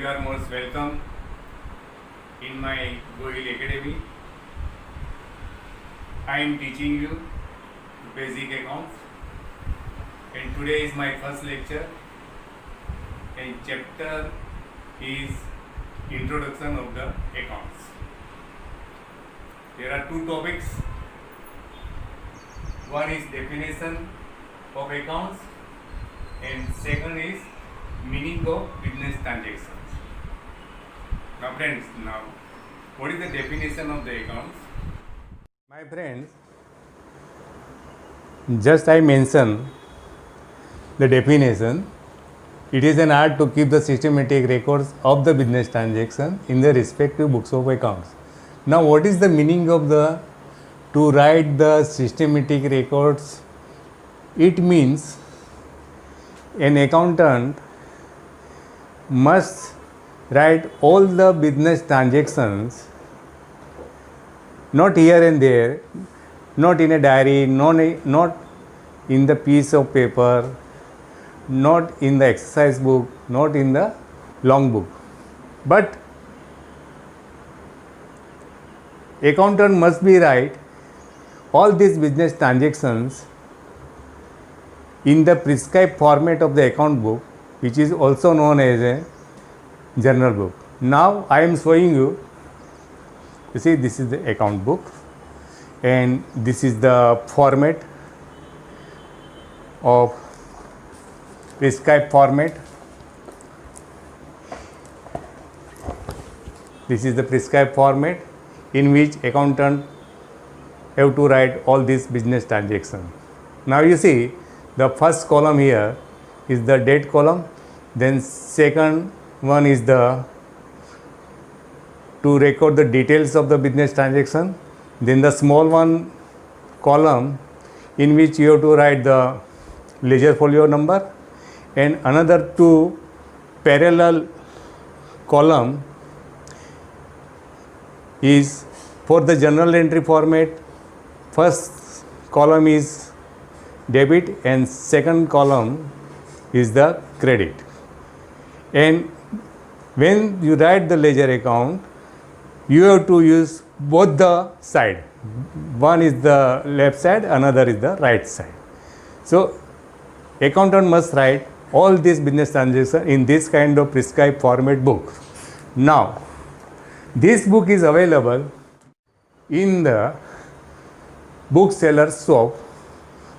are most welcome in my Gohil Academy. I am teaching you basic accounts, and today is my first lecture, and chapter is introduction of the accounts. There are two topics. One is definition of accounts, and second is meaning of business transactions. Now friends, what is the definition of the accounts? My friends, just I mention the definition. It is an art to keep the systematic records of the business transaction in the respective books of accounts. Now what is the meaning of the to write the systematic records? It means an accountant must write all the business transactions, not here and there, not in a diary, not in the piece of paper, not in the exercise book, not in the long book, but accountant must be write all these business transactions in the prescribed format of the account book, which is also known as a journal book. Now I am showing you, see, this is the account book and this is the format of prescribed format. This is the prescribed format in which accountant have to write all these business transactions. Now you see, the first column here is the date column, then second one is the to record the details of the business transaction, then the small one column in which you have to write the ledger folio number, and another two parallel column is for the journal entry format. First column is debit and second column is the credit. And when you write the ledger account, you have to use both the side. One is the left side, another is the right side. So accountant must write all these business transactions in this kind of prescribed format book. Now this book is available in the bookseller's shop,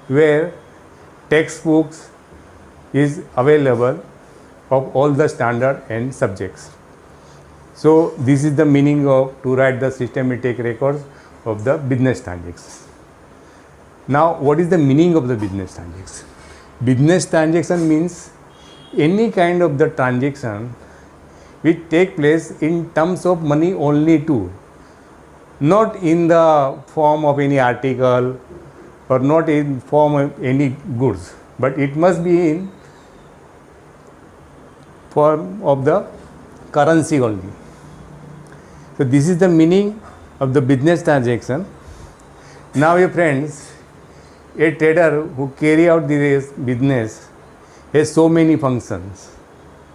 where textbooks is available of all the standard and subjects. So this is the meaning of to write the systematic records of the business transactions. Now what is the meaning of the business transaction? Business transaction means any kind of the transaction which take place in terms of money only too, not in the form of any article or not in form of any goods, but it must be in form of the currency only. So this is the meaning of the business transaction. Now your friends, a trader who carry out this business has so many functions.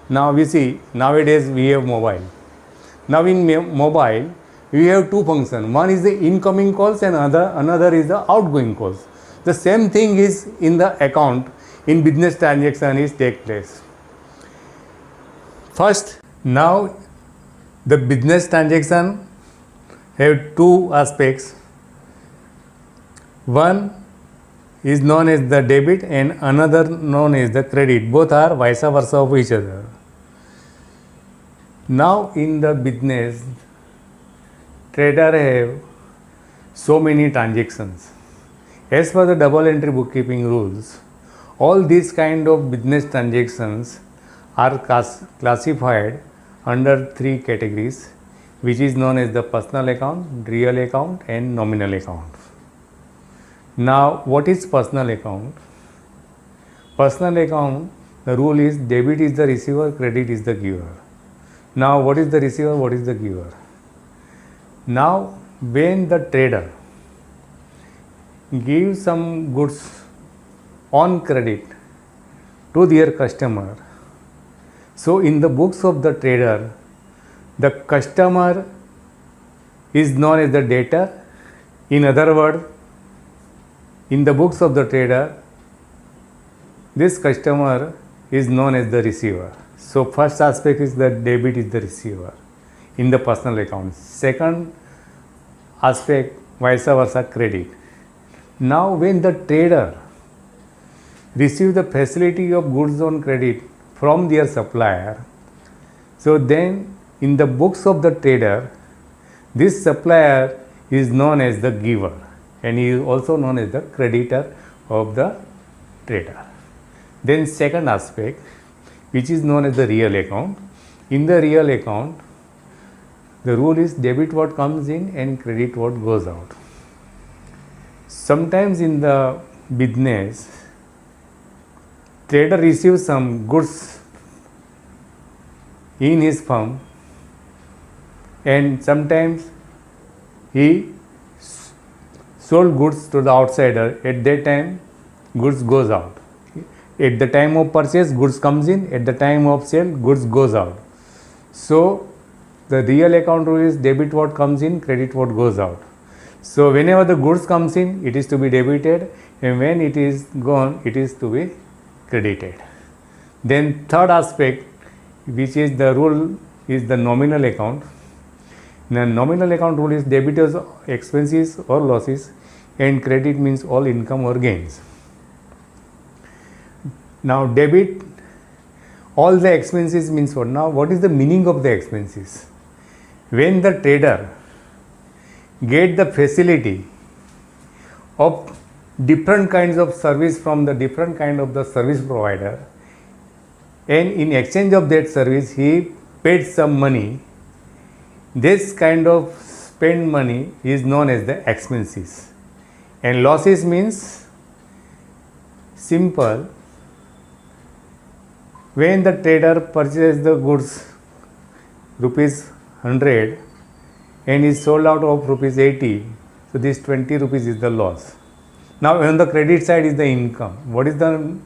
Now we see, nowadays we have mobile. Now in mobile we have two functions. One is the incoming calls and another is the outgoing calls. The same thing is in the account, in business transaction is take place. First, now the business transaction have two aspects. One is known as the debit and another known as the credit. Both are vice versa of each other. Now in the business, trader have so many transactions. As per the double entry bookkeeping rules, all these kind of business transactions are classified under three categories, which is known as the personal account, real account and nominal account. Now what is personal account? Personal account, the rule is debit is the receiver, credit is the giver. Now what is the receiver, what is the giver? Now when the trader gives some goods on credit to their customer, So in the books of the trader, the customer is known as the debtor. In other words, in the books of the trader, this customer is known as the receiver. So first aspect is that debit is the receiver in the personal account. Second aspect, vice versa, credit. Now when the trader receive the facility of goods on credit from their supplier, so then in the books of the trader, this supplier is known as the giver and he is also known as the creditor of the trader. Then second aspect, which is known as the real account. In the real account, the rule is debit what comes in and credit what goes out. Sometimes in the business, trader receives some goods in his firm and sometimes he sold goods to the outsider. At that time, goods goes out. At the time of purchase, goods comes in. At the time of sale, goods goes out. So the real account rule is debit what comes in, credit what goes out. So whenever the goods comes in, it is to be debited, and when it is gone, it is to be credited. Then third aspect, which is the rule, is the nominal account. The nominal account rule is debit as expenses or losses and credit means all income or gains. Now debit all the expenses means what? Now what is the meaning of the expenses? When the trader get the facility of different kinds of service from the different kind of the service provider, and in exchange of that service he paid some money, this kind of spent money is known as the expenses. And losses means simple, when the trader purchases the goods rupees 100 and is sold out of rupees 80, so this 20 rupees is the loss. Now on the credit side is the income. What is the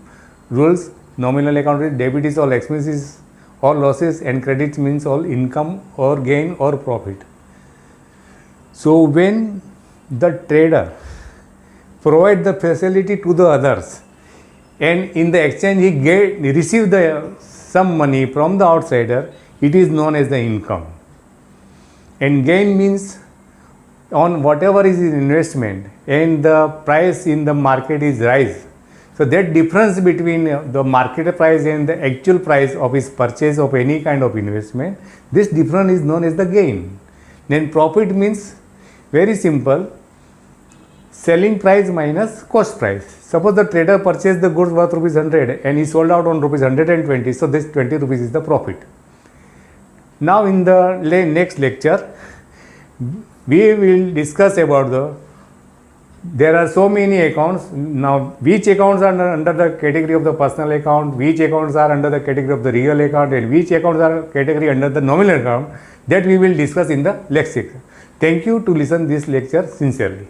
rules? Nominal account is debit is all expenses or losses and credit means all income or gain or profit. So when the trader provide the facility to the others and in the exchange he receive some money from the outsider, it is known as the income. And gain means on whatever is his investment and the price in the market is rise. So that difference between the market price and the actual price of his purchase of any kind of investment, this difference is known as the gain. Then profit means very simple, selling price minus cost price. Suppose the trader purchased the goods worth rupees 100 and he sold out on rupees 120, so this 20 rupees is the profit. Now in the next lecture, we will discuss about there are so many accounts. Now which accounts are under the category of the personal account, which accounts are under the category of the real account, and which accounts are category under the nominal account, that we will discuss in the next lecture. Thank you to listen this lecture sincerely.